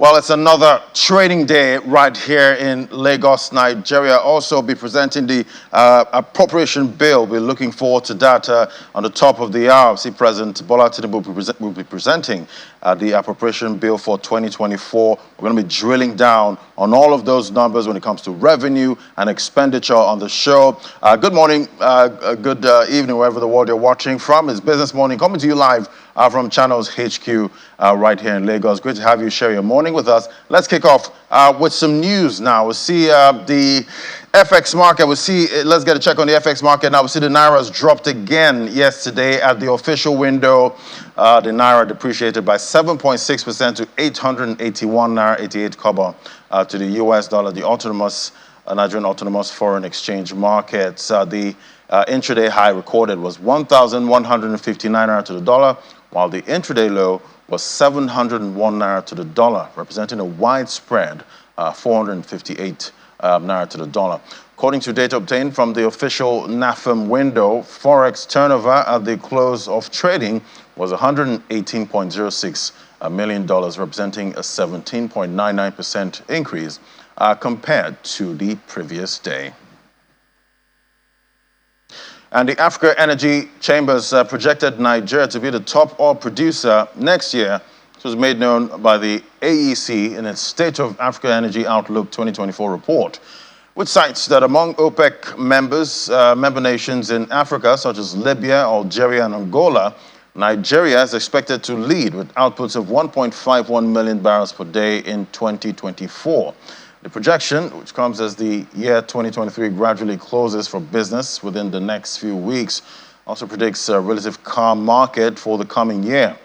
Well, it's another trading day right here in Lagos, Nigeria. Also be presenting the appropriation bill. We're looking forward to that on the top of the hour. See, President Bola Tinubu will be presenting the appropriation bill for 2024. We're going to be drilling down on all of those numbers when it comes to revenue and expenditure on the show. Good morning, good evening, wherever the world you're watching from. It's Business Morning coming to you live from Channels HQ right here in Lagos. Great to have you share your morning with us. Let's kick off with some news now. We'll see the FX market. Let's get a check on the FX market now. We see the Naira's dropped again yesterday at the official window. The Naira depreciated by 7.6% to 881 Naira 88 kobo to the US dollar. The Nigerian Autonomous Foreign Exchange Markets. The intraday high recorded was 1,159 Naira to the dollar, while the intraday low was 701 Naira to the dollar, representing a widespread 458 Naira to the dollar. According to data obtained from the official NAFEM window, Forex turnover at the close of trading was $118.06 million, representing a 17.99% increase compared to the previous day. And the Africa Energy Chambers projected Nigeria to be the top oil producer next year. This was made known by the AEC in its State of Africa Energy Outlook 2024 report, which cites that among OPEC member nations in Africa, such as Libya, Algeria, and Angola, Nigeria is expected to lead with outputs of 1.51 million barrels per day in 2024. The projection, which comes as the year 2023 gradually closes for business within the next few weeks, also predicts a relative calm market for the coming year.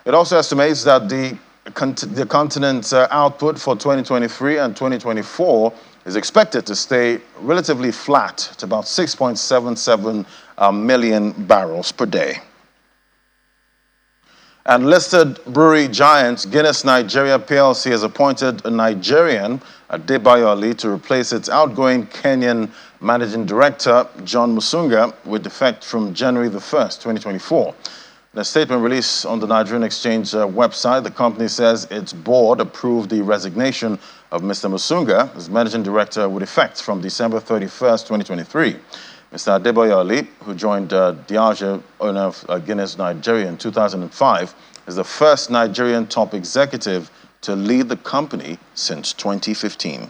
It also estimates that the continent's output for 2023 and 2024 is expected to stay relatively flat at about 6.77 million barrels per day. And listed brewery giant Guinness Nigeria PLC has appointed a Nigerian, Adebayo Ali, to replace its outgoing Kenyan managing director, John Musunga, with effect from January the 1st, 2024. In a statement released on the Nigerian Exchange website, the company says its board approved the resignation of Mr. Musunga as managing director with effect from December 31st, 2023. Mr. Adebayo Ali, who joined Diageo, owner of Guinness Nigeria in 2005, is the first Nigerian top executive to lead the company since 2015.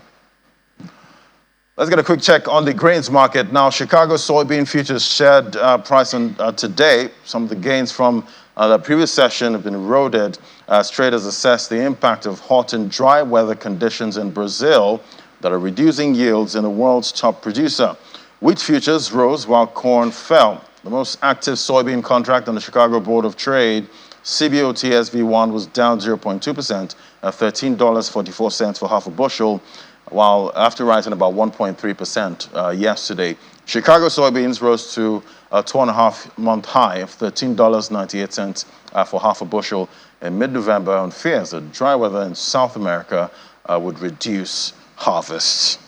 Let's get a quick check on the grains market. Now, Chicago soybean futures shared price today. Some of the gains from the previous session have been eroded as traders assess the impact of hot and dry weather conditions in Brazil that are reducing yields in the world's top producer. Wheat futures rose while corn fell. The most active soybean contract on the Chicago Board of Trade, CBOT SV1, was down 0.2% at $13.44 for half a bushel, while after rising about 1.3% yesterday. Chicago soybeans rose to a 2.5-month high of $13.98 for half a bushel in mid-November on fears that dry weather in South America would reduce harvests.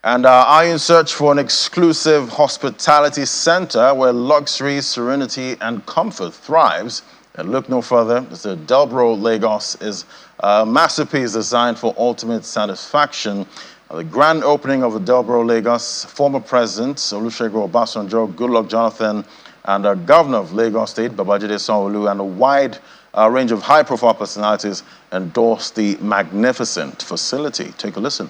And are you in search for an exclusive hospitality center where luxury, serenity, and comfort thrives? And look no further, the Delbro Lagos is a masterpiece designed for ultimate satisfaction. The grand opening of the Delbro Lagos, former President Olusegun Obasanjo, Goodluck Jonathan, and Governor of Lagos State, Babajide Sanwo-Olu, and a wide range of high-profile personalities endorsed the magnificent facility. Take a listen.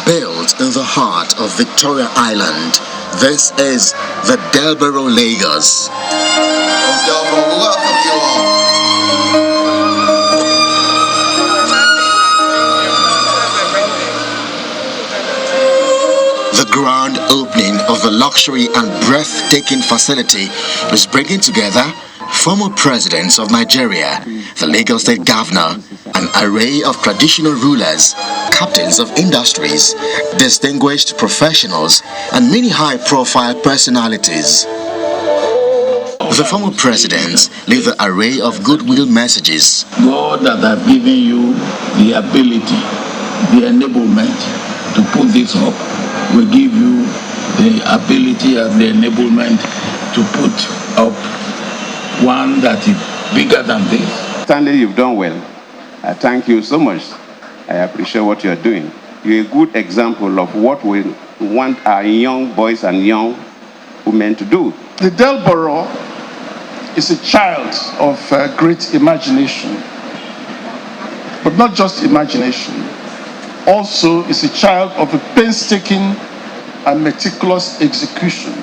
Built in the heart of Victoria Island, this is the Delbro Lagos. Delbro, welcome you all. The grand opening of the luxury and breathtaking facility is bringing together former presidents of Nigeria, the Lagos State Governor, an array of traditional rulers, captains of industries, distinguished professionals, and many high-profile personalities. The former presidents leave the array of goodwill messages. God that have given you the ability, the enablement to put this up, will give you the ability and the enablement to put up one that is bigger than this. Stanley, you've done well. I thank you so much. I appreciate what you're doing. You're a good example of what we want our young boys and young women to do. The Delborough is a child of great imagination, but not just imagination. Also, is a child of a painstaking and meticulous execution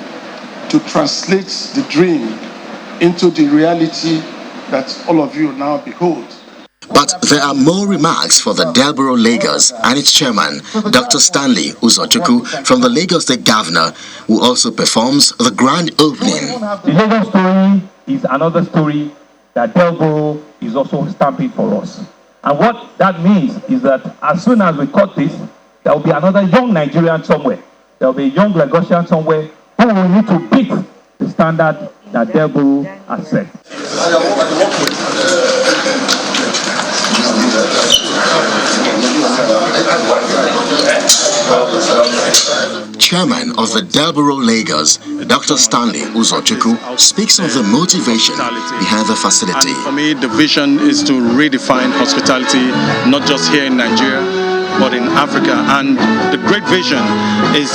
to translate the dream into the reality that all of you now behold. But there are more remarks for the Delborough Lagos and its chairman, Dr. Stanley Uzochukwu, from the Lagos State Governor, who also performs the grand opening. The Lagos story is another story that Delborough is also stamping for us. And what that means is that as soon as we cut this, there will be another young Nigerian somewhere. There will be a young Lagosian somewhere who will need to beat the standard that Delborough has set. Chairman of the Delborough Lagos, Dr. Stanley Uzochukwu, speaks of the motivation behind the facility. And for me, the vision is to redefine hospitality, not just here in Nigeria, but in Africa. And the great vision is,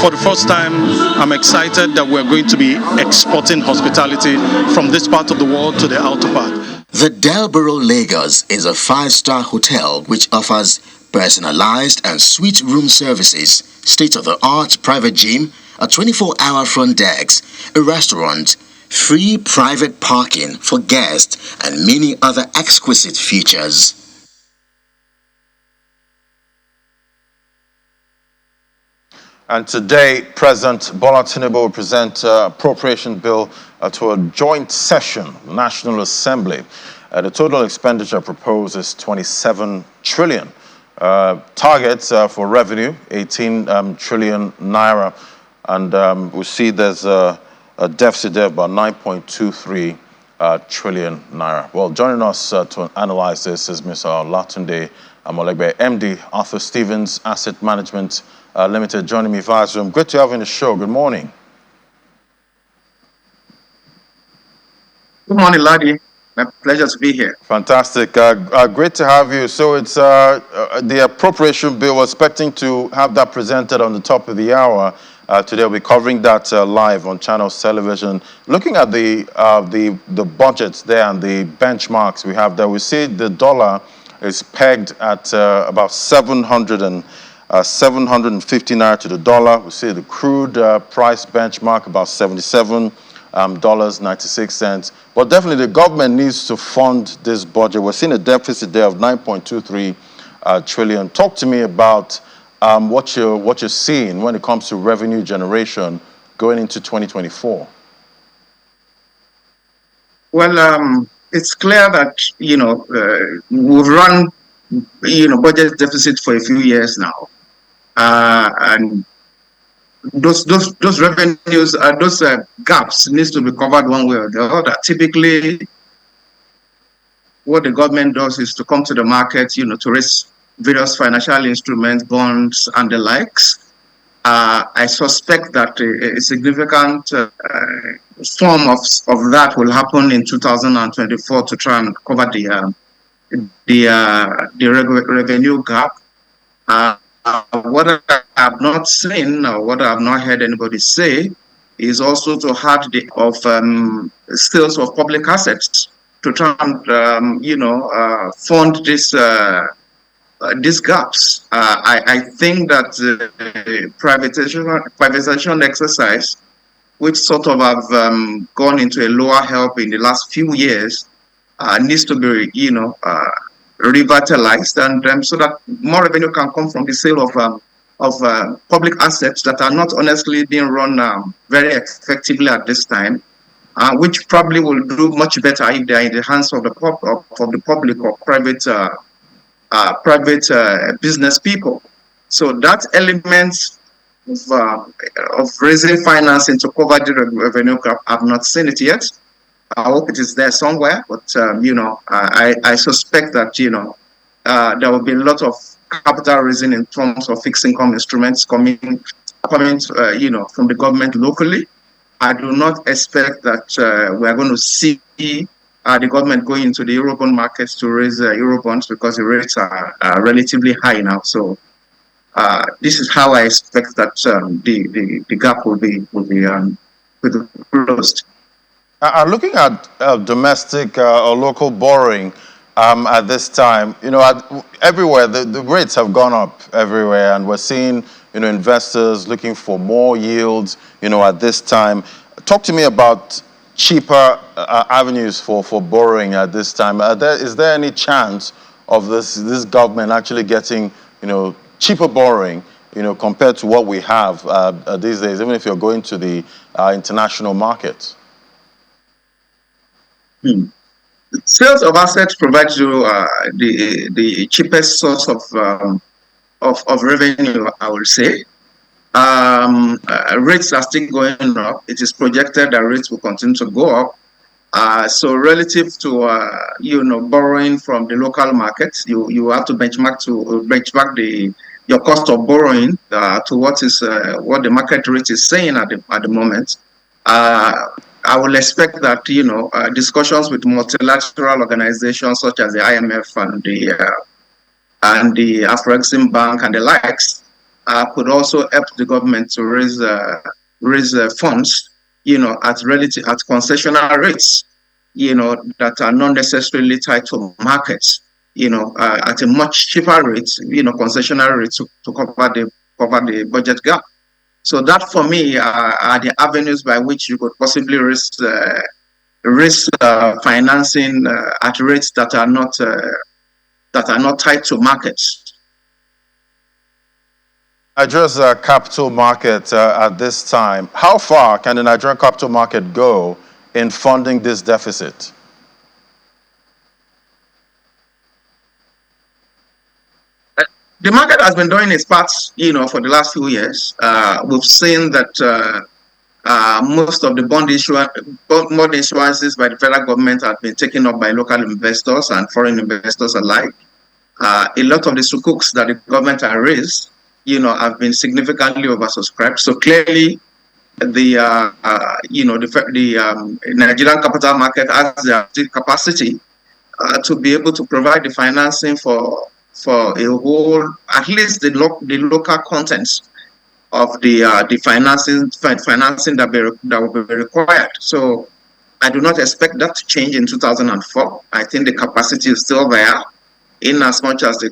for the first time, I'm excited that we're going to be exporting hospitality from this part of the world to the outer part. The Delborough Lagos is a 5-star hotel which offers personalized and suite room services, state-of-the-art private gym, a 24-hour front desk, a restaurant, free private parking for guests, and many other exquisite features. And today, President Bola Tinubu will present appropriation bill to a joint session, National Assembly. The total expenditure proposed is 27 trillion. Targets for revenue, 18 trillion naira. And we see there's a deficit there of about 9.23 trillion naira. Well, joining us to analyze this is Mr. Olatunde Amolegbe, MD, Arthur Stevens Asset Management Limited, joining me via Zoom. Good to have you on the show. Good morning. Good morning, Ladi. My pleasure to be here. Fantastic. Great to have you. So it's the appropriation bill. We're expecting to have that presented on the top of the hour. Today we'll be covering that live on Channels Television. Looking at the budgets there and the benchmarks we have there, we see the dollar is pegged at about 750 naira to the dollar. We see the crude price benchmark about $77.96. But definitely the government needs to fund this budget. We're seeing a deficit there of 9.23 trillion. Talk to me about what you're seeing when it comes to revenue generation going into 2024. Well, it's clear that, we've run, budget deficit for a few years now. And those revenues, those gaps needs to be covered one way or the other. Typically, what the government does is to come to the market, to raise various financial instruments, bonds, and the likes. I suspect that a significant form of that will happen in 2024 to try and cover the revenue gap. What I have not seen or what I have not heard anybody say is also to have sales of public assets to try and fund these gaps. I think that the privatization exercise, which sort of have gone into a lower help in the last few years, needs to be revitalized, and so that more revenue can come from the sale of public assets that are not honestly being run very effectively at this time, which probably will do much better if they are in the hands of the public or private business people. So that element of raising financing to cover the revenue gap, I've not seen it yet. I hope it is there somewhere, but I suspect that there will be a lot of capital raising in terms of fixed income instruments coming from the government locally, I do not expect that we are going to see the government going into the Eurobond markets to raise Eurobonds because the rates are relatively high now. So this is how I expect that the gap will be closed. Looking at domestic or local borrowing at this time, everywhere the rates have gone up everywhere, and we're seeing investors looking for more yields. At this time, talk to me about cheaper avenues for borrowing at this time. Is there any chance of this government actually getting cheaper borrowing compared to what we have these days, even if you're going to the international markets? Sales of assets provides you the cheapest source of revenue, I would say. Rates are still going up. It is projected that rates will continue to go up. So relative to borrowing from the local markets, you have to benchmark your cost of borrowing to what the market rate is saying at the moment. I will expect that discussions with multilateral organizations such as the IMF and the Afro-Exim Bank and the likes could also help the government to raise funds, at concessional rates, that are not necessarily tied to markets, at a much cheaper rate, concessional rates to cover the budget gap. So that, for me, are the avenues by which you could possibly raise financing at rates that are not tied to markets. Nigeria's capital market at this time, how far can the Nigerian capital market go in funding this deficit? The market has been doing its part, for the last few years. We've seen that most of the bond issuances by the federal government have been taken up by local investors and foreign investors alike. A lot of the sukuks that the government has raised, have been significantly oversubscribed. So clearly, the Nigerian capital market has the capacity to be able to provide the financing for a whole, at least the local contents of the financing that will be required. So I do not expect that to change in 2004. I think the capacity is still there, in as much as the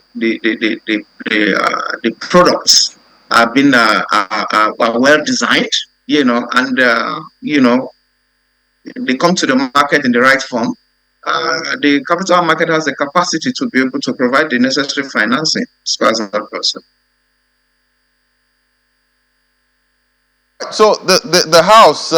products have been are well designed, and they come to the market in the right form. The capital market has the capacity to be able to provide the necessary financing as far as that person. So the House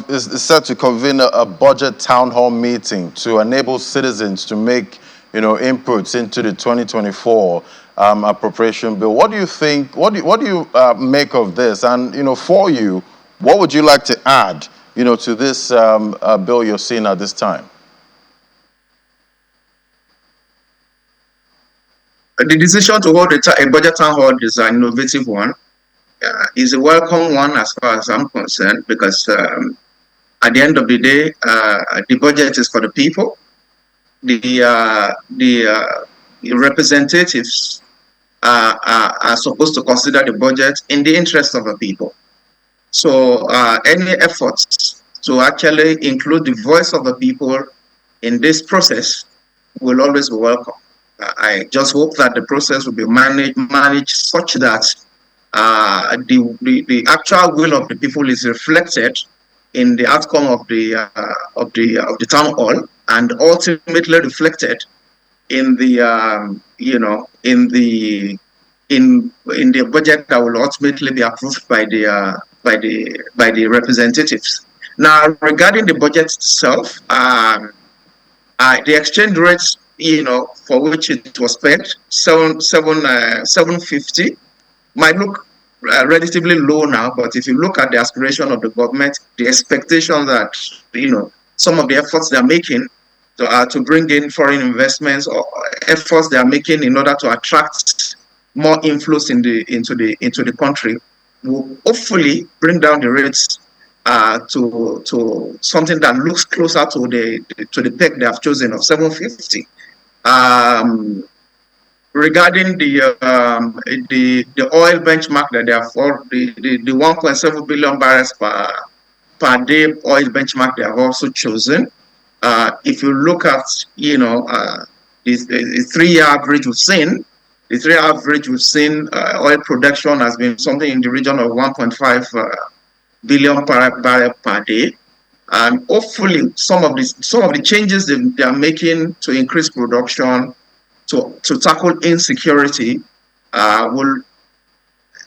is set to convene a budget town hall meeting to enable citizens to make inputs into the 2024 appropriation bill. What do you think? What do you make of this? And for you, what would you like to add to this bill you're seeing at this time? The decision to hold a budget town hall is an innovative one. Is a welcome one as far as I'm concerned, because at the end of the day, the budget is for the people. The representatives are supposed to consider the budget in the interest of the people. So any efforts to actually include the voice of the people in this process will always be welcome. I just hope that the process will be managed such that the actual will of the people is reflected in the outcome of the town hall, and ultimately reflected in the in the budget that will ultimately be approved by the representatives. Now, regarding the budget itself, the exchange rates, for which it was paid, 750, might look relatively low now, but if you look at the aspiration of the government, the expectation that some of the efforts they are making to bring in foreign investments, or efforts they are making in order to attract more inflows into the country, will hopefully bring down the rates to something that looks closer to the peg they have chosen of 750. Regarding the oil benchmark that they have for the 1.7 billion barrels per day oil benchmark they have also chosen. If you look at the 3-year average we've seen, oil production has been something in the region of 1.5 billion barrel per day. And hopefully some of the changes they are making to increase production, to tackle insecurity, will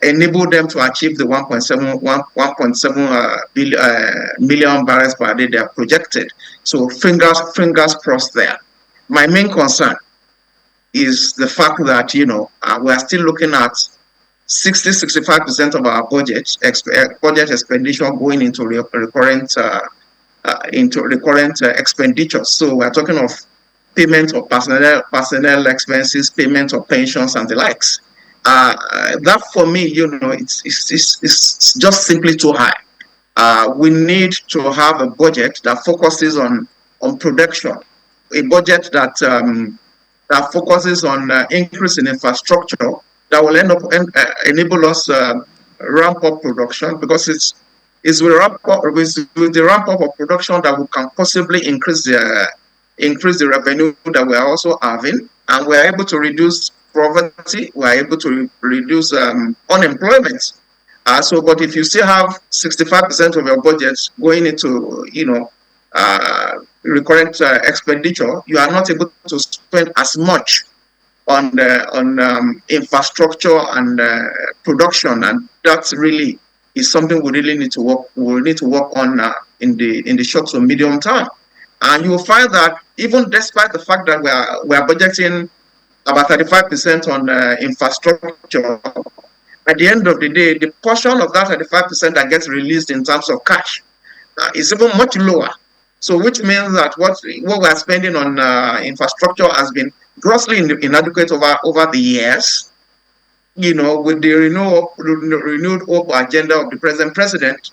enable them to achieve the 1.7 million barrels per day they are projected. So fingers crossed there. My main concern is the fact that we are still looking at 65% of our budget expenditure going into recurrent expenditures. So we're talking of payment of personnel expenses, payment of pensions, and the likes. That for me, it's just simply too high. We need to have a budget that focuses on production, a budget that focuses on increase in infrastructure that will enable us ramp up production, because it's with the ramp up of production that we can possibly increase the revenue that we are also having, and we are able to reduce poverty, we are able to reduce unemployment. But if you still have 65% of your budget going into recurrent expenditure, you are not able to spend as much on infrastructure and production, and that really is something we really need to work on in the short to medium term. And you will find that even despite the fact that we are budgeting about 35% on infrastructure, at the end of the day, the portion of that 35% that gets released in terms of cash is even much lower. So, which means that what we are spending on infrastructure has been grossly inadequate over the years. With the renewed hope agenda of the present president,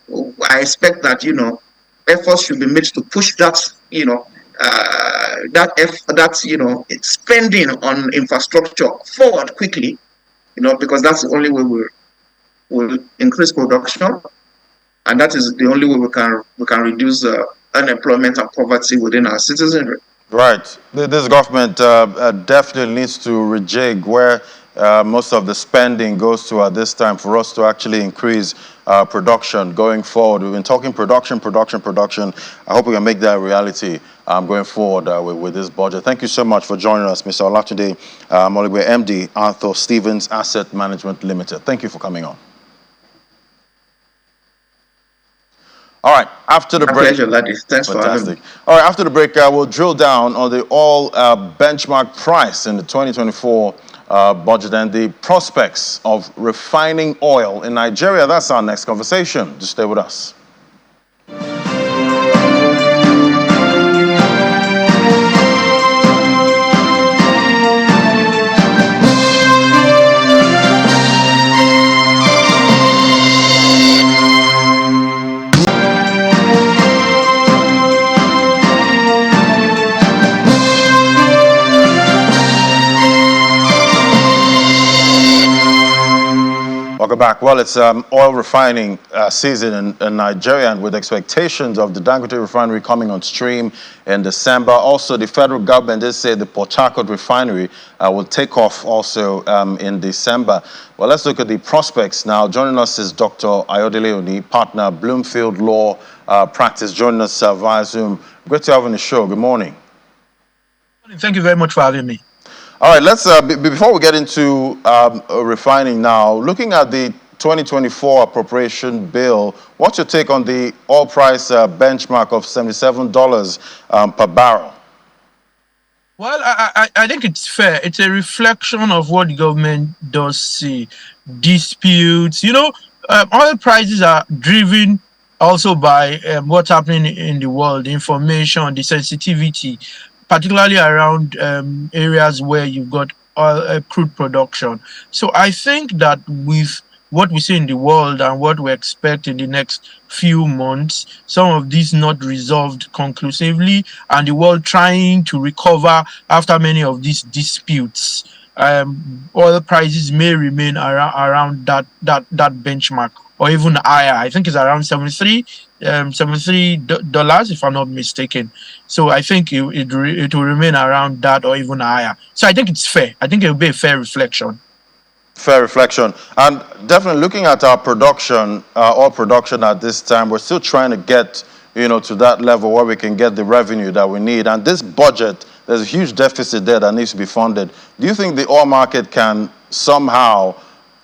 I expect that efforts should be made to push that spending on infrastructure forward quickly. Because that's the only way we'll increase production, and that is the only way we can reduce unemployment and poverty within our citizenry. Right. This government definitely needs to rejig where most of the spending goes to at this time for us to actually increase production going forward. We've been talking production. I hope we can make that a reality going forward with this budget. Thank you so much for joining us, Mr. Olatunde Moligwe, MD, Arthur Stevens Asset Management Limited. Thank you for coming on. All right, after the break. Pleasure, ladies. Thanks for having me. All right, after the break, we'll drill down on the oil benchmark price in the 2024 budget and the prospects of refining oil in Nigeria. That's our next conversation. Just stay with us. Welcome back. Well, it's oil refining season in Nigeria, and with expectations of the Dangote refinery coming on stream in December. Also, the federal government did say the Port Harcourt refinery will take off also in December. Well, let's look at the prospects now. Joining us is Dr. Ayodele Oni, partner, Bloomfield Law Practice, joining us via Zoom. Great to have you on the show. Good morning. Thank you very much for having me. All right, let's before we get into refining now, looking at the 2024 appropriation bill, what's your take on the oil price benchmark of $77 per barrel? Well, I think it's fair. It's a reflection of what the government does see. Disputes, oil prices are driven also by what's happening in the world, the information, the sensitivity, particularly around areas where you've got oil, crude production. So I think that with what we see in the world and what we expect in the next few months, some of these not resolved conclusively, and the world trying to recover after many of these disputes, oil prices may remain around that benchmark or even higher. I think it's around 73 $73 if I'm not mistaken. So I think it will remain around that or even higher. So I think it's fair. I think it will be a fair reflection. Fair reflection. And definitely looking at our production, oil production at this time, we're still trying to get, to that level where we can get the revenue that we need. And this budget, there's a huge deficit there that needs to be funded. Do you think the oil market can somehow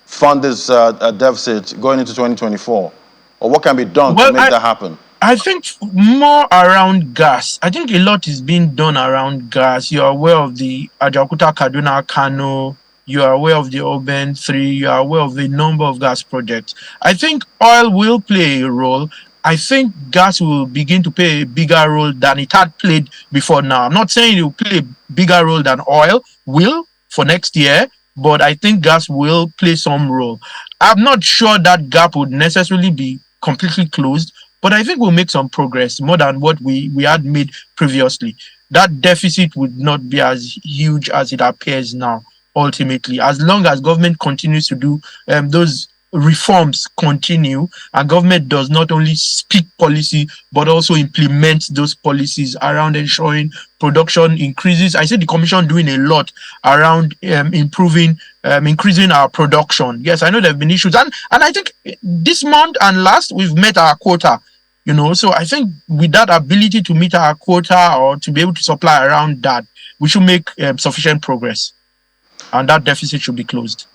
fund this deficit going into 2024? Or what can be done to make that happen? I think more around gas. I think a lot is being done around gas. You are aware of the Ajaokuta Kaduna Kano. You are aware of the Oben 3. You are aware of a number of gas projects. I think oil will play a role. I think gas will begin to play a bigger role than it had played before now. I'm not saying it will play a bigger role than oil will for next year, but I think gas will play some role. I'm not sure that gap would necessarily be completely closed, but I think we'll make some progress more than what we had made previously. That deficit would not be as huge as it appears now, ultimately, as long as government continues to do those reforms continue, and government does not only speak policy but also implement those policies around ensuring production increases. I see the commission doing a lot around increasing our production. Yes, I know there have been issues, and I think this month and last we've met our quota. So I think with that ability to meet our quota or to be able to supply around that, we should make sufficient progress, and that deficit should be closed.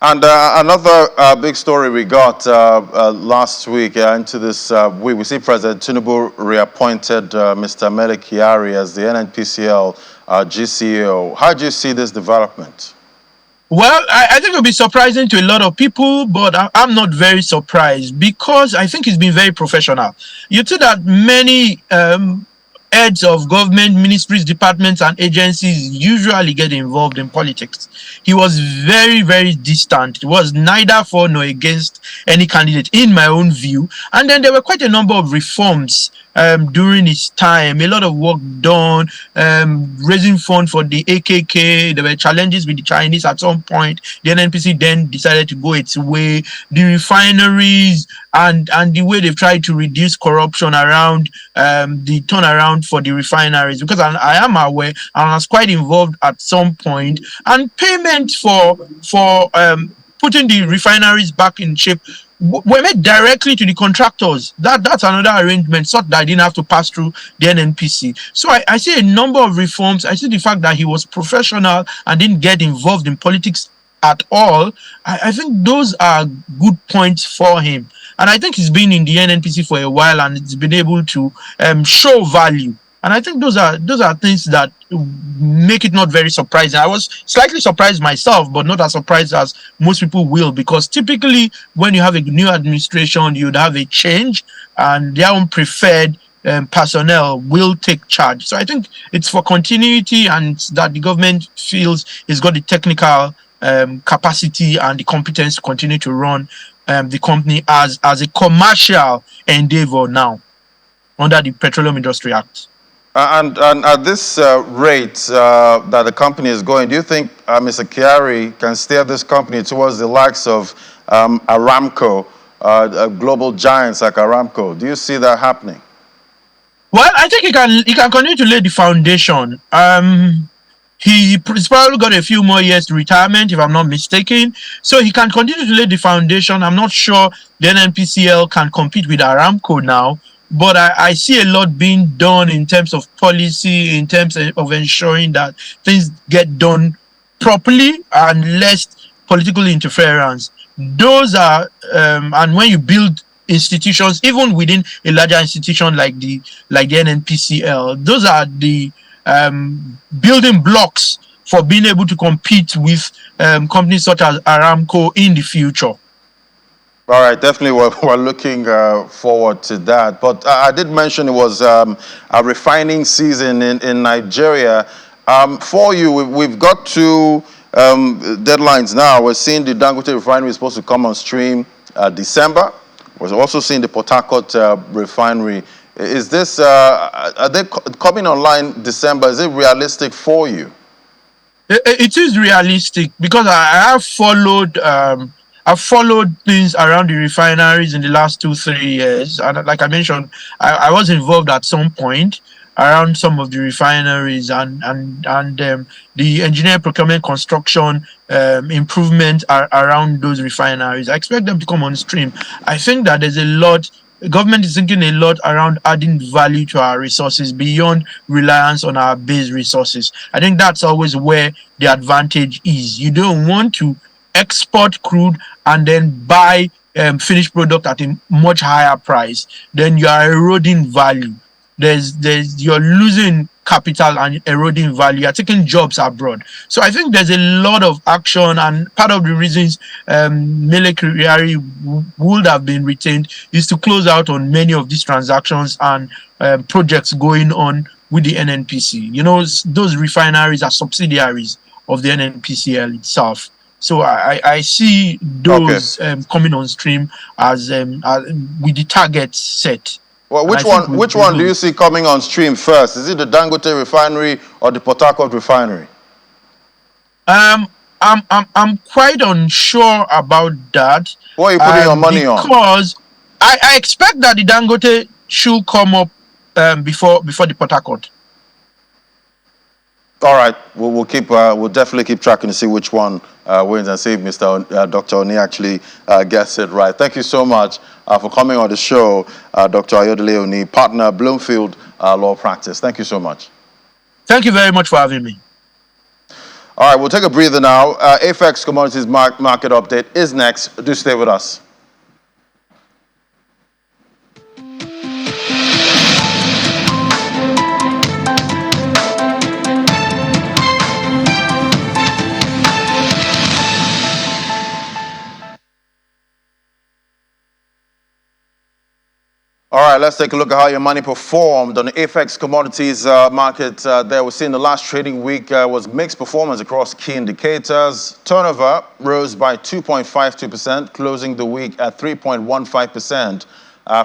And another big story we got last week into this week, we see President Tinubu reappointed Mr. Mele Kyari as the NNPCL GCO. How do you see this development? Well, I think it'll be surprising to a lot of people, but I'm not very surprised because I think he's been very professional. You see that many heads of government, ministries, departments, and agencies usually get involved in politics. He was very, very distant. He was neither for nor against any candidate, in my own view. And then there were quite a number of reforms during his time. A lot of work done, raising funds for the AKK. There were challenges with the Chinese at some point. The NNPC then decided to go its way. The refineries and the way they've tried to reduce corruption around the turnaround for the refineries, because I am aware and I was quite involved at some point, and payment for putting the refineries back in shape were made directly to the contractors. That's another arrangement, so that I didn't have to pass through the NNPC. So I see a number of reforms. I see the fact that he was professional and didn't get involved in politics at all. I think those are good points for him. And I think he's been in the NNPC for a while and he's been able to show value. And I think those are things that make it not very surprising. I was slightly surprised myself, but not as surprised as most people will, because typically when you have a new administration, you'd have a change and their own preferred personnel will take charge. So I think it's for continuity and that the government feels it's got the technical capacity and the competence to continue to run the company as a commercial endeavor now under the Petroleum Industry Act. And at this rate that the company is going, do you think Mr. Kyari can steer this company towards the likes of Aramco, global giants like Aramco? Do you see that happening? Well, I think he can continue to lay the foundation. He's probably got a few more years to retirement, if I'm not mistaken. So he can continue to lay the foundation. I'm not sure the NNPCL can compete with Aramco now, but I see a lot being done in terms of policy, in terms of ensuring that things get done properly and less political interference. Those are, and when you build institutions, even within a larger institution like the NNPCL, those are the building blocks for being able to compete with companies such as Aramco in the future. All right, definitely we're looking forward to that. But I did mention it was a refining season in Nigeria. For you, we've got two deadlines now. We're seeing the Dangote refinery is supposed to come on stream December. We're also seeing the Port Harcourt refinery. Is this, are they coming online December? Is it realistic for you? It is realistic because I have followed I've followed things around the refineries in the last 2-3 years, and like I mentioned, I was involved at some point around some of the refineries and the engineering, procurement, construction improvement around those refineries. I expect them to come on stream. I think that there's a lot. The government is thinking a lot around adding value to our resources beyond reliance on our base resources. I think that's always where the advantage is. You don't want to export crude and then buy finished product at a much higher price. Then you are eroding value. You're losing capital and eroding value. You're taking jobs abroad. So I think there's a lot of action, and part of the reasons Mele Kyari would have been retained is to close out on many of these transactions and projects going on with the NNPC. You know, those refineries are subsidiaries of the NNPCL itself. So I see those coming on stream as with the target set. Well, which one do you see coming on stream first? Is it the Dangote refinery or the Port Harcourt refinery? I'm quite unsure about that. What are you putting your money on? Because I expect that the Dangote should come up before the Port Harcourt. All right, we'll definitely keep tracking to see which one wins and see if Dr. Oni actually gets it right. Thank you so much for coming on the show, Dr. Ayodele Oni, partner Bloomfield Law Practice. Thank you so much. Thank you very much for having me. All right, we'll take a breather now. AFEX Commodities Market Update is next. Do stay with us. All right, let's take a look at how your money performed on the AFEX Commodities market. There, we're seeing the last trading week was mixed performance across key indicators. Turnover rose by 2.52%, closing the week at 3.15%,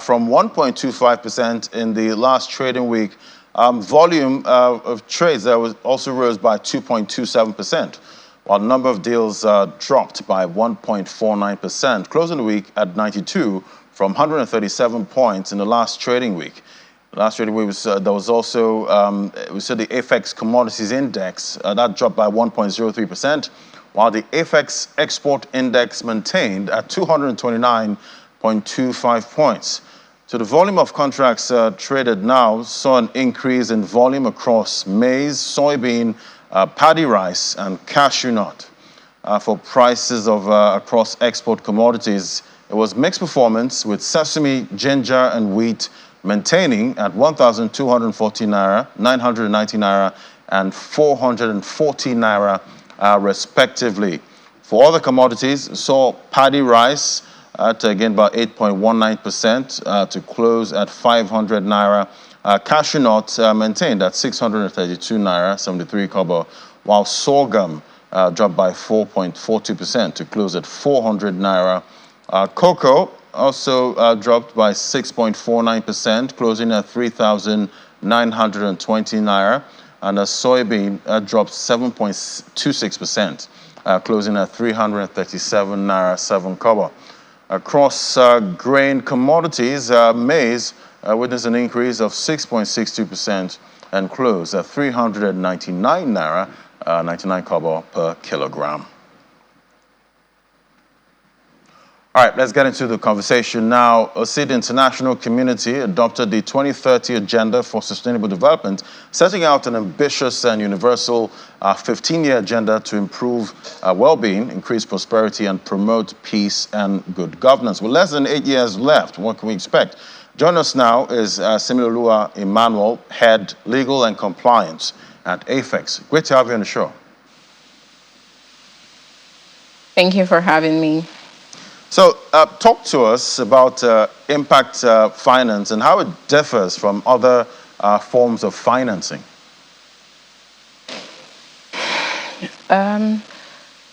from 1.25% in the last trading week. Volume of trades also rose by 2.27%, while the number of deals dropped by 1.49%, closing the week at 92. From 137 points in the last trading week. The last trading week, there was also, we saw the AFEX Commodities Index, that dropped by 1.03%, while the AFEX Export Index maintained at 229.25 points. So the volume of contracts traded now saw an increase in volume across maize, soybean, paddy rice, and cashew nut. For prices of across export commodities, it was mixed performance, with sesame, ginger, and wheat maintaining at 1,240 naira, 990 naira, and 440 naira, respectively. For other commodities, saw paddy rice at again about 8.19% to close at 500 naira. Cashew nut maintained at 632 naira, 73 kobo, while sorghum dropped by 4.42% to close at 400 naira. Cocoa also dropped by 6.49%, closing at 3,920 naira, and a soybean dropped 7.26%, closing at 337 naira 7 kobo. Across grain commodities, maize witnessed an increase of 6.62% and closed at 399 naira 99 kobo per kilogram. All right, let's get into the conversation now. The international community adopted the 2030 Agenda for Sustainable Development, setting out an ambitious and universal 15-year agenda to improve well-being, increase prosperity, and promote peace and good governance. With less than 8 years left, what can we expect? Joining us now is Similoluwa Emmanuel, Head Legal and Compliance at AFEX. Great to have you on the show. Thank you for having me. So talk to us about impact finance and how it differs from other forms of financing.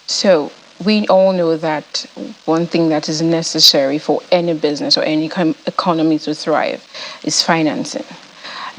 So we all know that one thing that is necessary for any business or any economy to thrive is financing.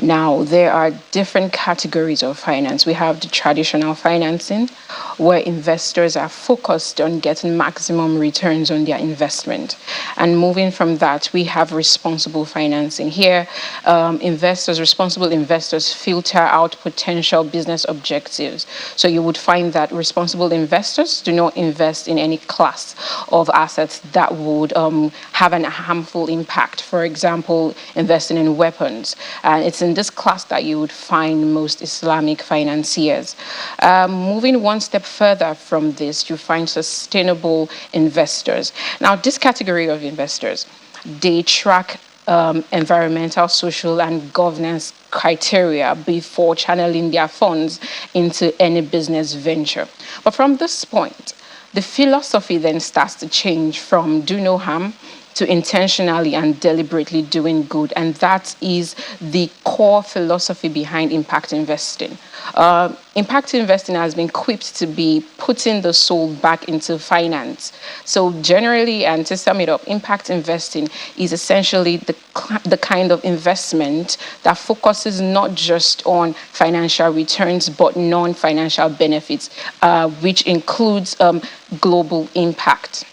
Now, there are different categories of finance. We have the traditional financing, where investors are focused on getting maximum returns on their investment. And moving from that, we have responsible financing. Here, responsible investors filter out potential business objectives. So you would find that responsible investors do not invest in any class of assets that would have a harmful impact. For example, investing in weapons. And it's in this class that you would find most Islamic financiers. Moving one step further from this, you find sustainable investors. Now, this category of investors, they track environmental, social, and governance criteria before channeling their funds into any business venture. But from this point, the philosophy then starts to change from do no harm to intentionally and deliberately doing good. And that is the core philosophy behind impact investing. Impact investing has been quipped to be putting the soul back into finance. So generally, and to sum it up, impact investing is essentially the kind of investment that focuses not just on financial returns, but non-financial benefits, which includes global impact.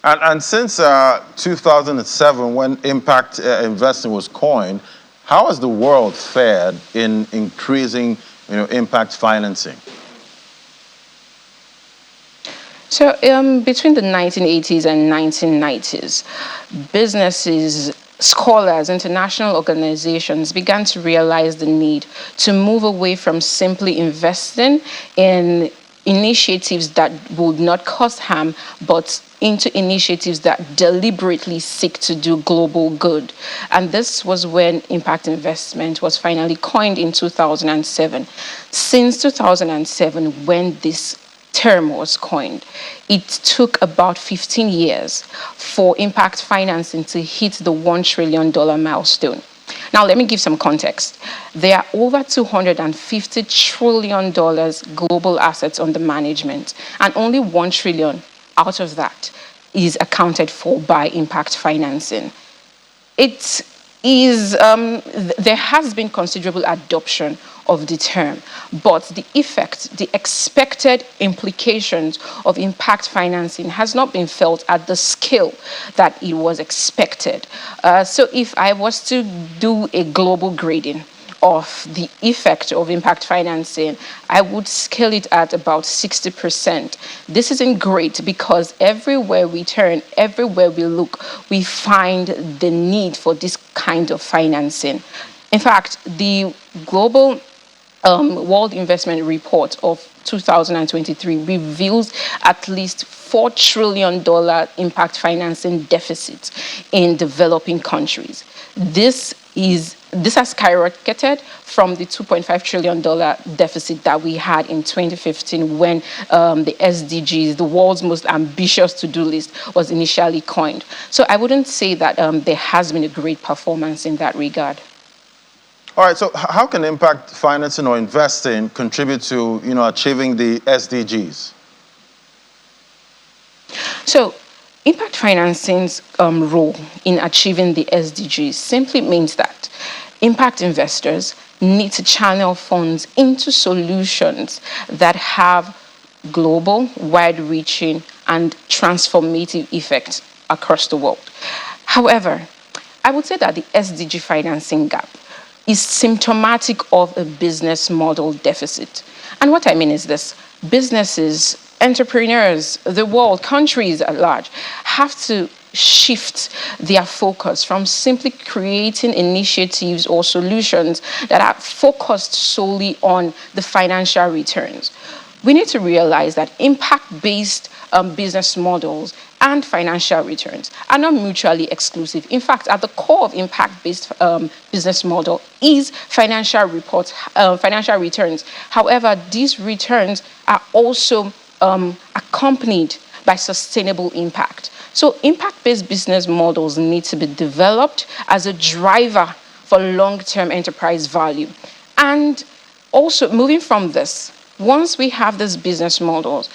And since 2007, when impact investing was coined, how has the world fared in increasing, impact financing? So between the 1980s and 1990s, businesses, scholars, international organizations began to realize the need to move away from simply investing in initiatives that would not cause harm, but into initiatives that deliberately seek to do global good. And this was when impact investment was finally coined in 2007. Since 2007, when this term was coined, it took about 15 years for impact financing to hit the $1 trillion milestone. Now, let me give some context. There are over $250 trillion global assets under management, and only $1 trillion out of that is accounted for by impact financing. It is, there has been considerable adoption of the term, but the effect, the expected implications of impact financing has not been felt at the scale that it was expected. So if I was to do a global grading of the effect of impact financing, I would scale it at about 60%. This isn't great because everywhere we turn, everywhere we look, we find the need for this kind of financing. In fact, the global World Investment Report of 2023 reveals at least $4 trillion impact financing deficit in developing countries. This has skyrocketed from the $2.5 trillion deficit that we had in 2015 when the SDGs, the world's most ambitious to-do list, was initially coined. So I wouldn't say that there has been a great performance in that regard. All right, so how can impact financing or investing contribute to, achieving the SDGs? So impact financing's role in achieving the SDGs simply means that impact investors need to channel funds into solutions that have global, wide-reaching, and transformative effects across the world. However, I would say that the SDG financing gap is symptomatic of a business model deficit. And what I mean is this: businesses, entrepreneurs, the world, countries at large have to shift their focus from simply creating initiatives or solutions that are focused solely on the financial returns. We need to realize that impact-based business models and financial returns are not mutually exclusive. In fact, at the core of impact-based business model is financial returns. However, these returns are also accompanied by sustainable impact. So impact-based business models need to be developed as a driver for long-term enterprise value. And also, moving from this, once we have these business models,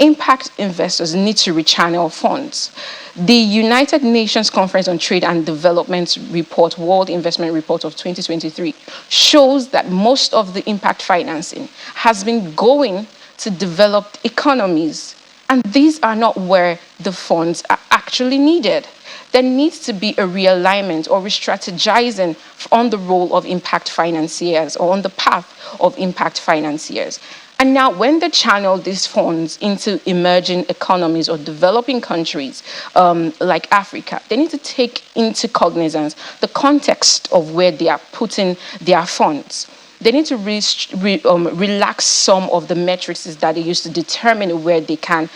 impact investors need to rechannel funds. The United Nations Conference on Trade and Development report, World Investment Report of 2023, shows that most of the impact financing has been going to developed economies. And these are not where the funds are actually needed. There needs to be a realignment or re-strategizing on the role of impact financiers or on the path of impact financiers. And now when they channel these funds into emerging economies or developing countries like Africa, they need to take into cognizance the context of where they are putting their funds. They need to relax some of the metrics that they use to determine where they can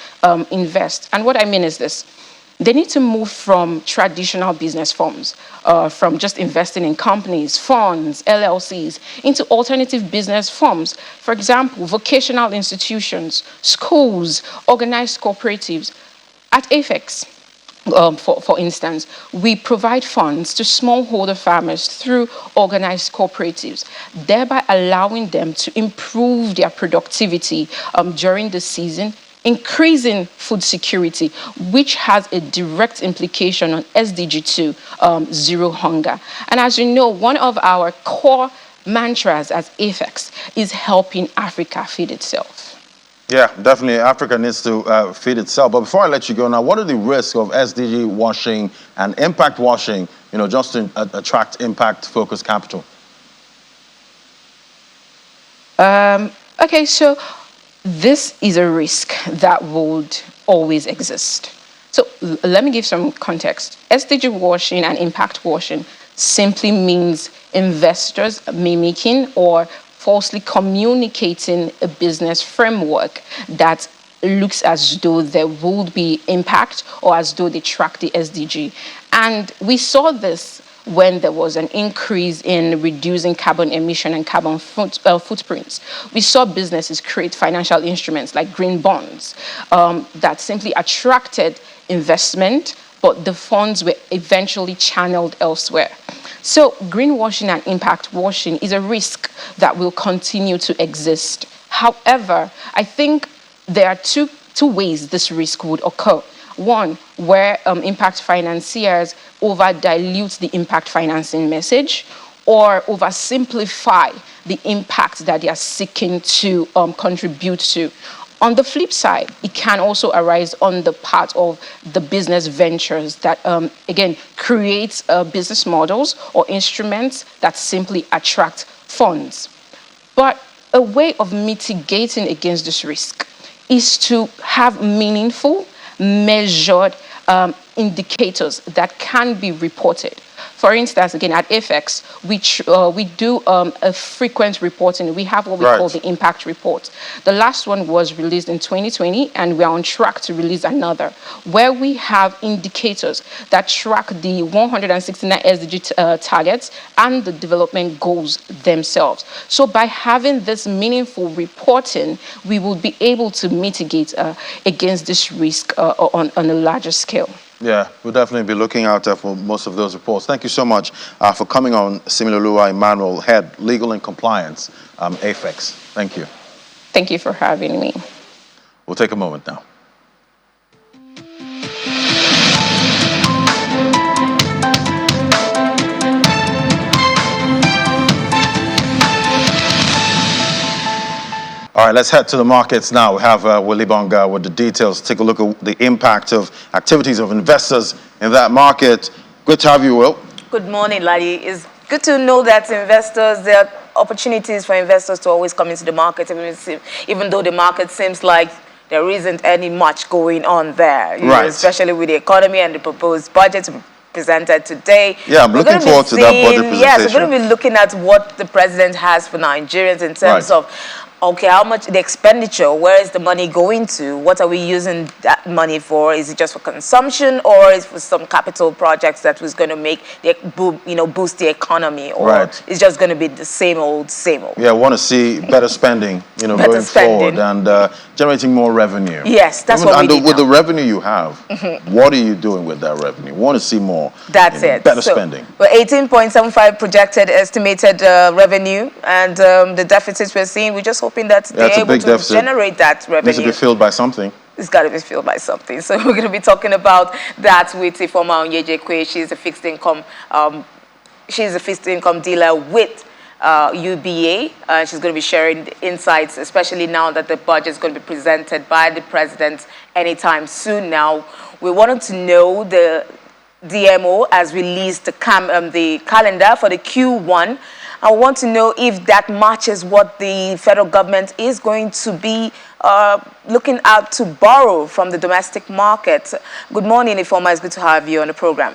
invest. And what I mean is this. They need to move from traditional business forms, from just investing in companies, funds, LLCs, into alternative business forms. For example, vocational institutions, schools, organized cooperatives. At Apex, for instance, we provide funds to smallholder farmers through organized cooperatives, thereby allowing them to improve their productivity during the season, increasing food security, which has a direct implication on SDG 2, zero hunger. And as you know, one of our core mantras as AFEX is helping Africa feed itself. Yeah, definitely. Africa needs to feed itself. But before I let you go now, what are the risks of SDG washing and impact washing, just to attract impact-focused capital? Okay, so this is a risk that would always exist. So let me give some context. SDG washing and impact washing simply means investors mimicking or falsely communicating a business framework that looks as though there would be impact or as though they track the SDG. And we saw this when there was an increase in reducing carbon emission and carbon footprints. We saw businesses create financial instruments like green bonds that simply attracted investment, but the funds were eventually channeled elsewhere. So greenwashing and impact washing is a risk that will continue to exist. However, I think there are two ways this risk would occur. One, where impact financiers over-dilute the impact financing message or oversimplify the impact that they are seeking to contribute to. On the flip side, it can also arise on the part of the business ventures that, again, create business models or instruments that simply attract funds. But a way of mitigating against this risk is to have meaningful, measured indicators that can be reported. For instance, again, at AFEX, we do a frequent reporting. We have what we call the impact report. The last one was released in 2020, and we're on track to release another, where we have indicators that track the 169 SDG targets and the development goals themselves. So by having this meaningful reporting, we will be able to mitigate against this risk on a larger scale. Yeah, we'll definitely be looking out for most of those reports. Thank you so much for coming on. Similoluwa Emmanuel, Head, Legal and Compliance, AFEX. Thank you. Thank you for having me. We'll take a moment now. All right, let's head to the markets now. We have Willie Munger with the details. Take a look at the impact of activities of investors in that market. Good to have you, Will. Good morning, Ladi. It's good to know that there are opportunities for investors to always come into the market, even though the market seems like there isn't any much going on there, especially with the economy and the proposed budget presented today. Yeah, I'm looking forward to that budget presentation. Yes, we're going to be looking at what the president has for Nigerians in terms of, okay, how much the expenditure, where is the money going to? What are we using that money for? Is it just for consumption, or is it for some capital projects that was going to make the boost the economy, or it's just going to be the same old, same old? Yeah, I want to see better spending, going forward and generating more revenue. Yes, that's what we need. And with the revenue you have, what are you doing with that revenue? We want to see more. That's it. Better spending. Well, 18.75 projected estimated revenue, and the deficits we're seeing, we just hope hoping that they're able to generate that revenue. Needs to be filled by something. It's got to be filled by something. So we're going to be talking about that with Ifeoma Onyejekwe. She's a fixed income. She's a fixed income dealer with UBA. She's going to be sharing insights, especially now that the budget is going to be presented by the president anytime soon. Now, we wanted to know the DMO has released the calendar for the Q1. I want to know if that matches what the federal government is going to be looking out to borrow from the domestic market. Good morning, Ifeoma. It's good to have you on the program.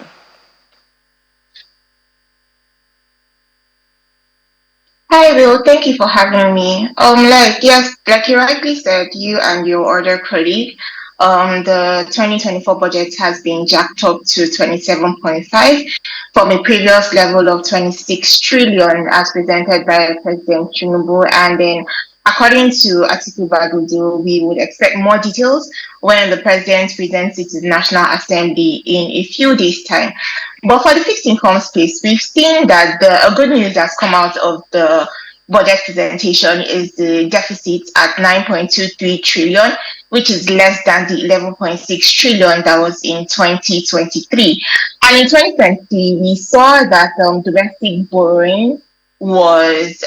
Hi, Will. Thank you for having me. Like you rightly said, you and your other colleague, the 2024 budget has been jacked up to 27.5 from a previous level of 26 trillion as presented by President Tinubu. And then, according to Atiku Bagudu, we would expect more details when the president presents it to the National Assembly in a few days' time. But for the fixed income space, we've seen that a good news that's come out of the budget presentation is the deficit at 9.23 trillion, which is less than the 11.6 trillion that was in 2023. And in 2020, we saw that domestic borrowing was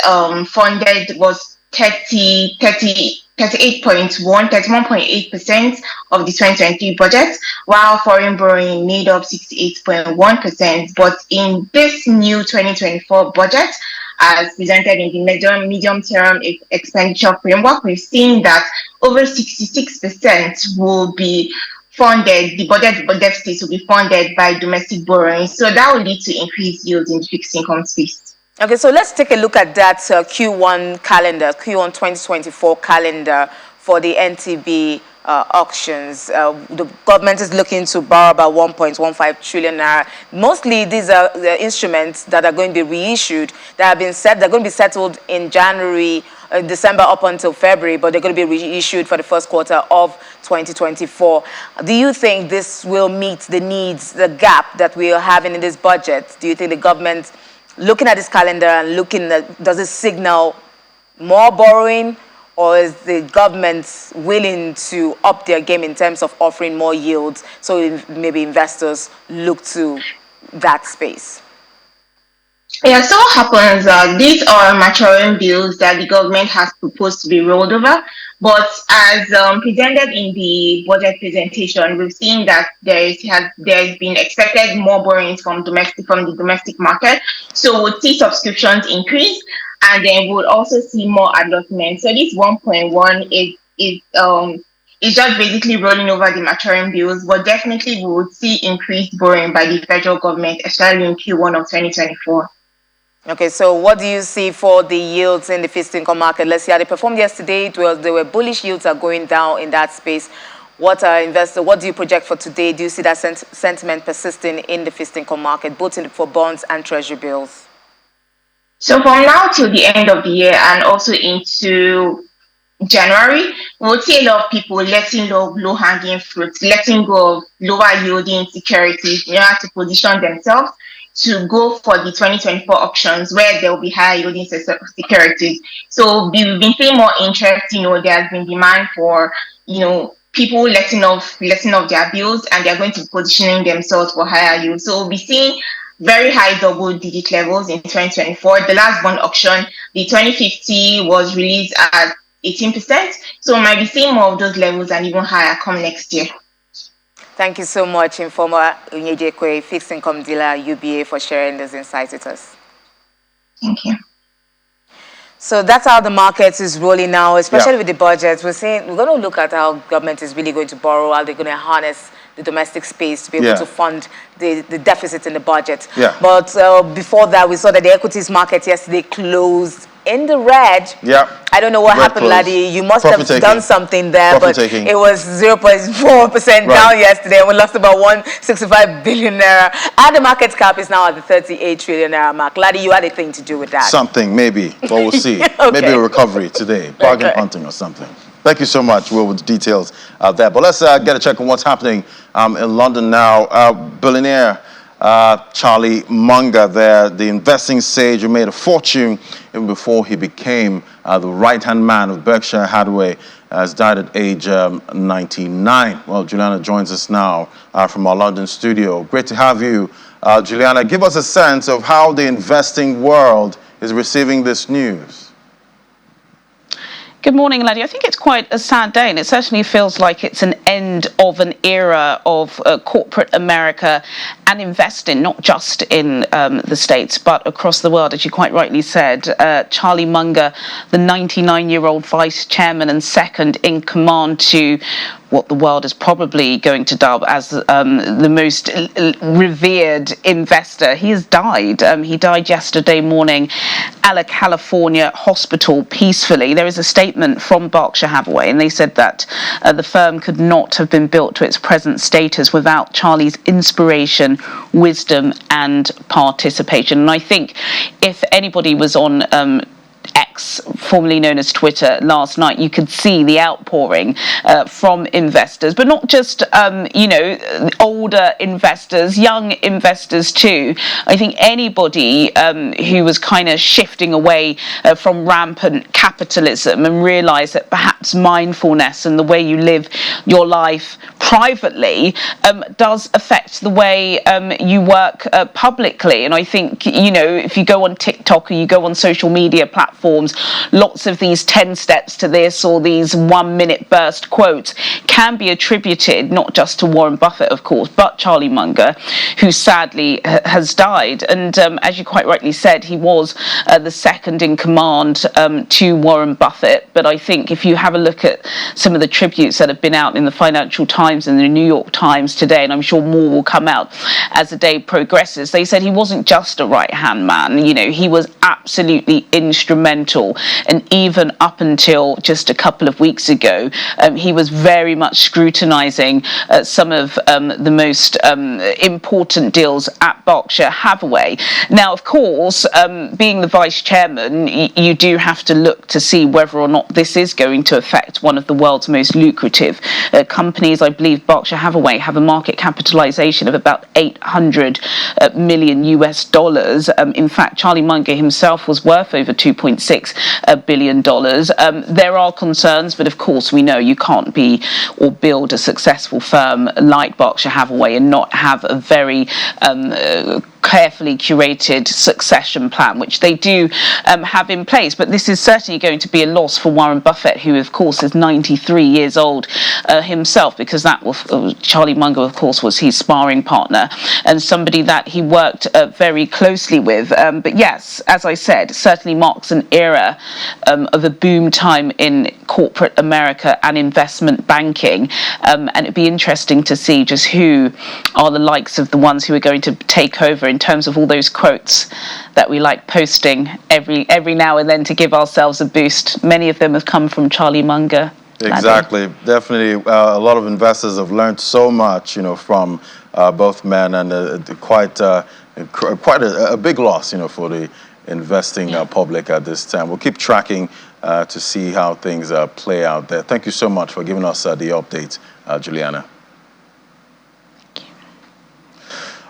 funded, was 31.8% of the 2023 budget, while foreign borrowing made up 68.1%. But in this new 2024 budget, as presented in the medium-term expenditure framework, we've seen that over 66% will be funded, the budget deficits will be funded by domestic borrowing. So that will lead to increased yields in the fixed income space. Okay, so let's take a look at that Q1 calendar, Q1 2024 calendar for the NTB auctions. The government is looking to borrow about 1.15 trillion naira. Mostly these are the instruments that are going to be reissued, that have been set, they're going to be settled in January, December up until February, but they're going to be reissued for the first quarter of 2024. Do you think this will meet the needs, the gap that we are having in this budget? Do you think the government, looking at this calendar and looking at, does it signal more borrowing, or is the government willing to up their game in terms of offering more yields, so maybe investors look to that space? Yeah, so what happens, these are maturing bills that the government has proposed to be rolled over, but as presented in the budget presentation, we've seen that there's been expected more borrowings from the domestic market, so we'll see subscriptions increase, and then we'll also see more allotment. So this 1.1 is just basically rolling over the maturing bills, but definitely we would see increased borrowing by the federal government, especially in Q1 of 2024. Okay, so what do you see for the yields in the fixed income market? Let's see how they performed yesterday. They were bullish. Yields are going down in that space. What do you project for today? Do you see that sentiment persisting in the fixed income market, both for bonds and treasury bills? So from now till the end of the year and also into January, we'll see a lot of people letting go of low-hanging fruits, letting go of lower-yielding securities in order to position themselves to go for the 2024 auctions where there will be higher-yielding securities. So we've been seeing more interest. There's been demand for, people letting off their bills, and they're going to be positioning themselves for higher yield. So we'll be seeing very high double-digit levels in 2024. The last bond auction, the 2050 was released at 18%. So we might be seeing more of those levels and even higher come next year. Thank you so much, Ifeoma Onyejekwe, fixed income dealer UBA, for sharing those insights with us. Thank you. So that's how the market is rolling now, especially with the budget. We're going to look at how government is really going to borrow, how they're going to harness the domestic space to be able to fund the deficit in the budget. But before that, we saw that the equities market yesterday closed in the red. I don't know what happened, Laddie. You must have done something there, but it was 0.4% down yesterday, and we lost about 165 billion naira. And the market cap is now at the 38 trillion naira mark. Laddie, you had a thing to do with that. Something, maybe, but we'll see. Maybe a recovery today, bargain hunting or something. Thank you so much, Will, with the details out there. But let's get a check on what's happening in London now. Billionaire Charlie Munger there, the investing sage who made a fortune even before he became the right-hand man of Berkshire Hathaway, has died at age 99. Well, Juliana joins us now from our London studio. Great to have you. Juliana, give us a sense of how the investing world is receiving this news. Good morning, Lady. I think it's quite a sad day, and it certainly feels like it's an end of an era of corporate America and investing, not just in the States, but across the world. As you quite rightly said, Charlie Munger, the 99-year-old vice chairman and second in command to what the world is probably going to dub as the most revered investor. He has died. He died yesterday morning at a California hospital peacefully. There is a statement from Berkshire Hathaway, and they said that the firm could not have been built to its present status without Charlie's inspiration, wisdom, and participation. And I think if anybody was on X, formerly known as Twitter, last night, you could see the outpouring from investors, but not just, older investors, young investors too. I think anybody who was kind of shifting away from rampant capitalism and realised that perhaps mindfulness and the way you live your life privately does affect the way you work publicly. And I think, if you go on TikTok or you go on social media platforms, lots of these 10 steps to this or these 1-minute burst quotes can be attributed not just to Warren Buffett, of course, but Charlie Munger, who sadly has died. And as you quite rightly said, he was the second in command to Warren Buffett. But I think if you have a look at some of the tributes that have been out in the Financial Times and the New York Times today, and I'm sure more will come out as the day progresses, they said he wasn't just a right-hand man. He was absolutely instrumental. And even up until just a couple of weeks ago, he was very much scrutinizing some of the most important deals at Berkshire Hathaway. Now, of course, being the vice chairman, you do have to look to see whether or not this is going to affect one of the world's most lucrative companies. I believe Berkshire Hathaway have a market capitalization of about $800 million US. In fact, Charlie Munger himself was worth over $2.6 billion. There are concerns, but of course we know you can't be or build a successful firm like Berkshire Hathaway and not have a very carefully curated succession plan, which they do have in place. But this is certainly going to be a loss for Warren Buffett, who of course is 93 years old himself, because that was Charlie Munger, of course, was his sparring partner and somebody that he worked very closely with. But yes, as I said, certainly marks an era of a boom time in corporate America and investment banking. And it'd be interesting to see just who are the likes of the ones who are going to take over in terms of all those quotes that we like posting every now and then to give ourselves a boost. Many of them have come from Charlie Munger. Exactly. Definitely, a lot of investors have learned so much, from both men, and quite a big loss, for the investing public at this time. We'll keep tracking to see how things play out there. Thank you so much for giving us the update, Juliana.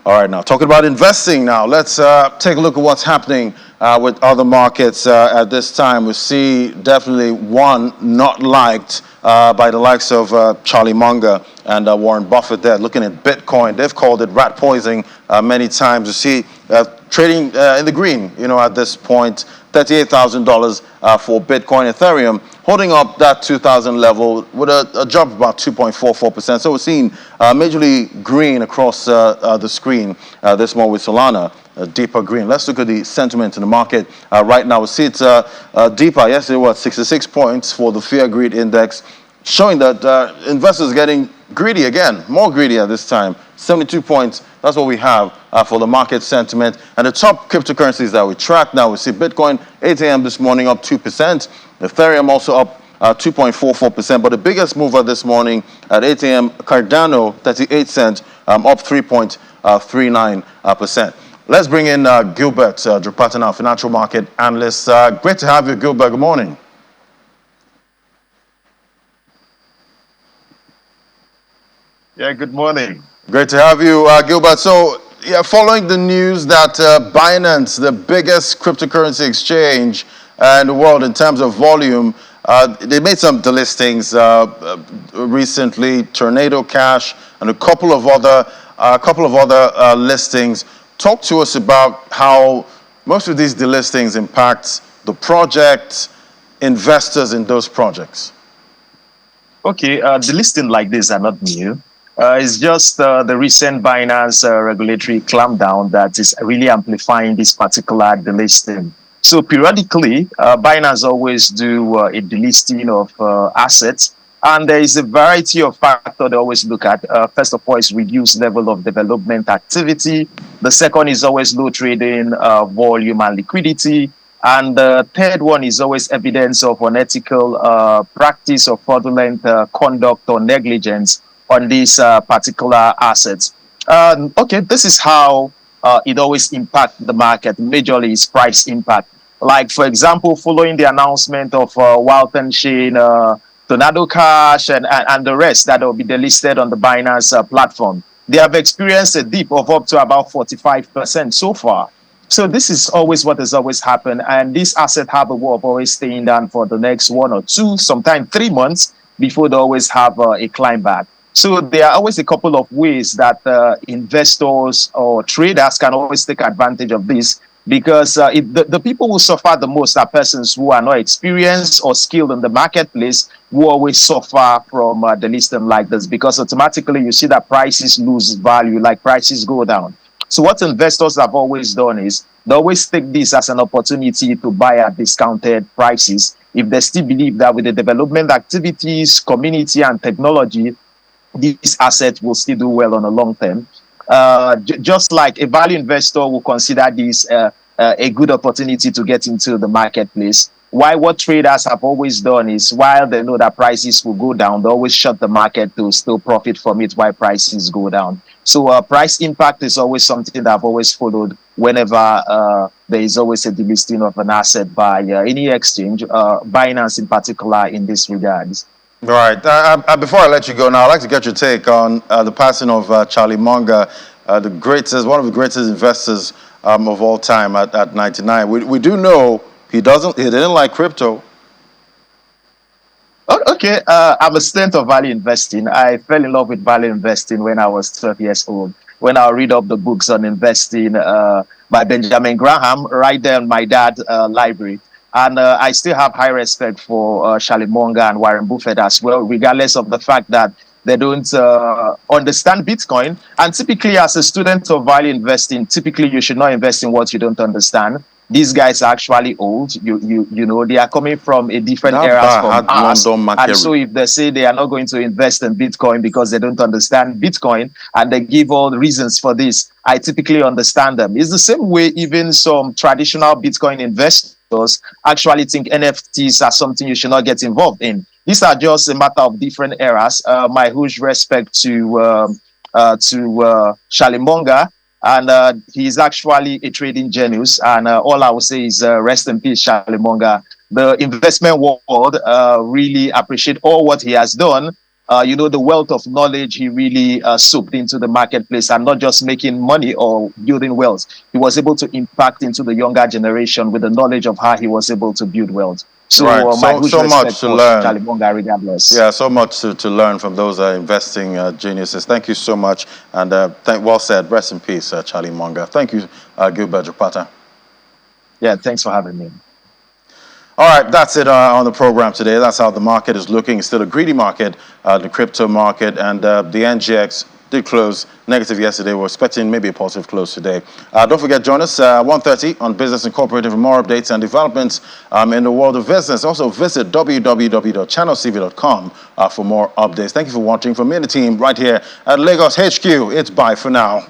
All right, now talking about investing now, let's take a look at what's happening with other markets at this time. We see definitely one not liked by the likes of Charlie Munger and Warren Buffett there. Looking at Bitcoin, they've called it rat poisoning many times. You see trading in the green, at this point, $38,000 for Bitcoin. Ethereum holding up that 2,000 level with a jump of about 2.44%. So we're seeing majorly green across the screen this morning with Solana. Deeper green. Let's look at the sentiment in the market right now. We see it's deeper. Yesterday was 66 points for the Fear Greed Index, showing that investors are getting greedy again, more greedy at this time. 72 points. That's what we have for the market sentiment. And the top cryptocurrencies that we track now, we see Bitcoin 8 a.m. this morning up 2%. Ethereum also up 2.44%. But the biggest mover this morning at 8 a.m., Cardano, 38 cents, up 3.39%. Let's bring in Gilbert Drupatan, our financial market analyst. Great to have you, Gilbert. Good morning. Yeah, good morning. Great to have you, Gilbert. So, Yeah, following the news that Binance, the biggest cryptocurrency exchange in the world in terms of volume, they made some delistings recently, Tornado Cash, and a couple of other listings. Talk to us about how most of these delistings impact the project, investors in those projects. Okay, delisting like this are not new. It's just the recent Binance regulatory clampdown that is really amplifying this particular delisting. So periodically, Binance always do a delisting of assets, and there is a variety of factors they always look at. First of all, is reduced level of development activity. The second is always low trading volume and liquidity. And the third one is always evidence of unethical practice or fraudulent conduct or negligence on these particular assets. Okay, this is how it always impacts the market. Majorly is price impact. Like, for example, following the announcement of Walton Chain, Tornado Cash, and the rest that will be delisted on the Binance platform, they have experienced a dip of up to about 45% so far. So this is always what has always happened. And this asset have a way of always staying down for the next 1 or 2, sometimes 3 months before they always have a climb back. So there are always a couple of ways that investors or traders can always take advantage of this, because the people who suffer the most are persons who are not experienced or skilled in the marketplace, who always suffer from the listing like this, because automatically you see that prices lose value, like prices go down. So what investors have always done is they always take this as an opportunity to buy at discounted prices if they still believe that with the development activities, community, and technology, this asset will still do well on a long term. Just like a value investor will consider this a good opportunity to get into the marketplace. Why what traders have always done is, while they know that prices will go down, they always shut the market to still profit from it while prices go down. So price impact is always something that I've always followed whenever there is always a delisting of an asset by any exchange, Binance in particular in this regards. All right. Before I let you go now, I'd like to get your take on the passing of Charlie Munger, one of the greatest investors of all time at 99. We do know he didn't like crypto. Okay, I'm a student of value investing. I fell in love with value investing when I was 12 years old. When I read up the books on investing by Benjamin Graham, right there in my dad's library. And I still have high respect for Charlie Munger and Warren Buffett as well, regardless of the fact that they don't understand Bitcoin. And typically, as a student of value investing, typically you should not invest in what you don't understand. These guys are actually old. You know, they are coming from a different era from us. And so if they say they are not going to invest in Bitcoin because they don't understand Bitcoin, and they give all the reasons for this, I typically understand them. It's the same way even some traditional Bitcoin investors actually think NFTs are something you should not get involved in. These are just a matter of different eras. My huge respect to Charlie Munger. And he's actually a trading genius. And all I would say is rest in peace, Charlie Munger. The investment world really appreciate all what he has done. You know, the wealth of knowledge he really soaked into the marketplace, and not just making money or building wealth. He was able to impact into the younger generation with the knowledge of how he was able to build wealth. So, right. So much to learn. Charlie Munger, regardless. Yeah, so much to learn from those investing geniuses. Thank you so much, and well said. Rest in peace, Charlie Munger. Thank you, Gilbert Jopata. Yeah, thanks for having me. All right, that's it on the program today. That's how the market is looking. It's still a greedy market, the crypto market, and the NGX did close negative yesterday. We're expecting maybe a positive close today. Don't forget, join us 1:30 on Business Incorporated for more updates and developments in the world of business. Also, visit www.channelcv.com for more updates. Thank you for watching. From me and the team right here at Lagos HQ, it's bye for now.